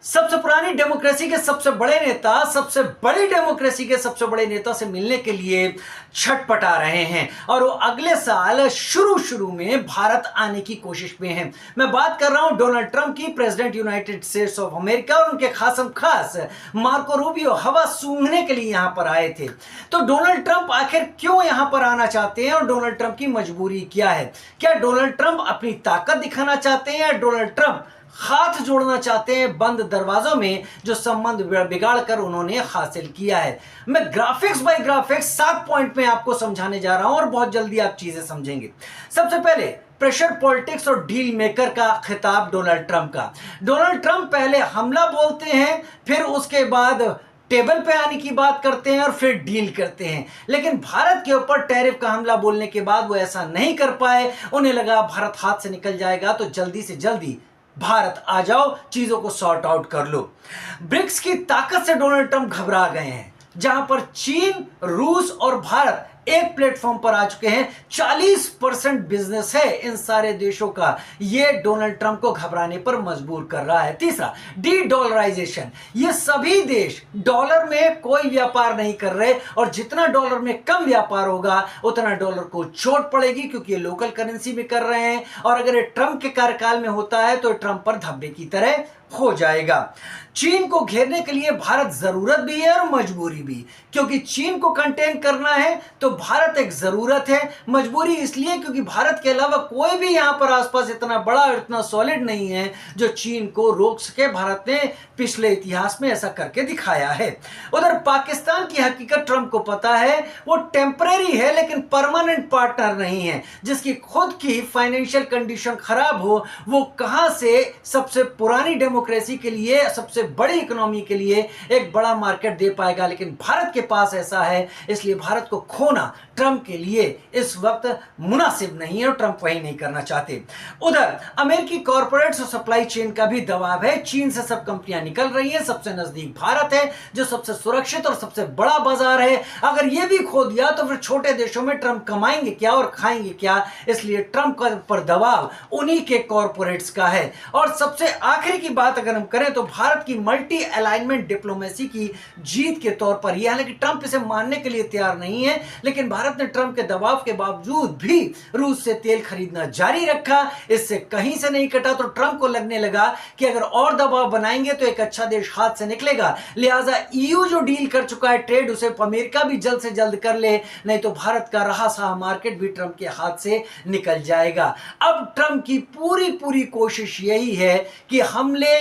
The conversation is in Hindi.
सबसे पुरानी डेमोक्रेसी के सबसे बड़े नेता सबसे बड़ी डेमोक्रेसी के सबसे बड़े नेता से मिलने के लिए छटपटा रहे हैं और वो अगले साल शुरू में भारत आने की कोशिश में हैं। मैं बात कर रहा हूं डोनाल्ड ट्रंप की, president United states of America, और उनके खास मार्को रूबियो हवा सूंघने के लिए यहां पर आए थे। तो डोनाल्ड ट्रंप आखिर क्यों यहां पर आना चाहते हैं और डोनाल्ड ट्रंप की मजबूरी क्या है? क्या डोनाल्ड ट्रंप अपनी ताकत दिखाना चाहते हैं या डोनाल्ड ट्रंप हाथ जोड़ना चाहते हैं बंद दरवाजों में जो संबंध बिगाड़ कर उन्होंने हासिल किया है? मैं ग्राफिक्स बाय ग्राफिक्स 7 पॉइंट में आपको समझाने जा रहा हूं और बहुत जल्दी आप चीजें समझेंगे। सबसे पहले प्रेशर पॉलिटिक्स और डील मेकर का खिताब डोनाल्ड ट्रंप का। डोनाल्ड ट्रंप पहले हमला बोलते हैं, फिर उसके बाद टेबल पे आने की बात करते हैं और फिर डील करते हैं। लेकिन भारत के ऊपर टैरिफ का हमला बोलने के बाद वो ऐसा नहीं कर पाए। उन्हें लगा भारत हाथ से निकल जाएगा तो जल्दी से जल्दी भारत आ जाओ, चीजों को सॉर्ट आउट कर लो। ब्रिक्स की ताकत से डोनाल्ड ट्रंप घबरा गए हैं, जहां पर चीन, रूस और भारत एक प्लेटफॉर्म पर आ चुके हैं। 40% बिजनेस है इन सारे देशों का। यह डोनाल्ड ट्रंप को घबराने पर मजबूर कर रहा है। तीसरा, डी डॉलराइजेशन। ये सभी देश डॉलर में कोई व्यापार नहीं कर रहे और जितना डॉलर में कम व्यापार होगा उतना डॉलर को चोट पड़ेगी, क्योंकि ये लोकल करेंसी में कर रहे हैं और अगर ये ट्रंप के कार्यकाल में होता है तो ट्रंप पर धब्बे की तरह हो जाएगा। चीन को घेरने के लिए भारत जरूरत भी है और मजबूरी भी, क्योंकि चीन को कंटेन करना है तो भारत एक जरूरत है, मजबूरी इसलिए क्योंकि भारत के अलावा कोई भी यहां पर आसपास इतना बड़ा और इतना सॉलिड नहीं है जो चीन को रोक सके। भारत ने पिछले इतिहास में ऐसा करके दिखाया है। उधर पाकिस्तान की हकीकत ट्रंप को पता है, वो टेम्परेरी है लेकिन परमानेंट पार्टनर नहीं है। जिसकी खुद की फाइनेंशियल कंडीशन खराब हो, वो कहां से सबसे पुरानी डेमोक्रेसी के लिए, सबसे बड़ी इकोनॉमी के लिए एक बड़ा मार्केट दे पाएगा? लेकिन भारत के पास ऐसा है, इसलिए भारत को खोना ट्रंप के लिए इस वक्त मुनासिब नहीं है और ट्रंप वही नहीं करना चाहते। उधर अमेरिकी कॉर्पोरेट्स और सप्लाई चेन का भी दबाव है। चीन से सब कंपनियां निकल रही हैं, सबसे नजदीक भारत है जो सबसे सुरक्षित और सबसे बड़ा बाजार है। अगर यह भी खो दिया तो फिर छोटे देशों में ट्रंप कमाएंगे क्या और खाएंगे क्या? इसलिए ट्रंप का पर दबाव उन्हीं के कॉर्पोरेट्स का है। और सबसे आखिरी की बात अगर हम करें तो भारत की मल्टी अलाइनमेंट डिप्लोमेसी की जीत के तौर पर यह, हालांकि ट्रंप इसे मानने के लिए तैयार नहीं है, लेकिन भारत ने ट्रंप के दबाव के बावजूद भी रूस से तेल खरीदना जारी रखा, इससे कहीं से नहीं कटा। तो ट्रंप को लगने लगा कि अगर और दबाव बनाएंगे तो एक अच्छा देश हाथ से निकलेगा, लिहाजा ईयू जो डील कर चुका है ट्रेड, उसे अमेरिका भी जल्द से जल्द कर ले, नहीं तो भारत का रहा सहा मार्केट भी ट्रंप के हाथ से निकल जाएगा। अब ट्रंप की पूरी कोशिश यही है कि हमले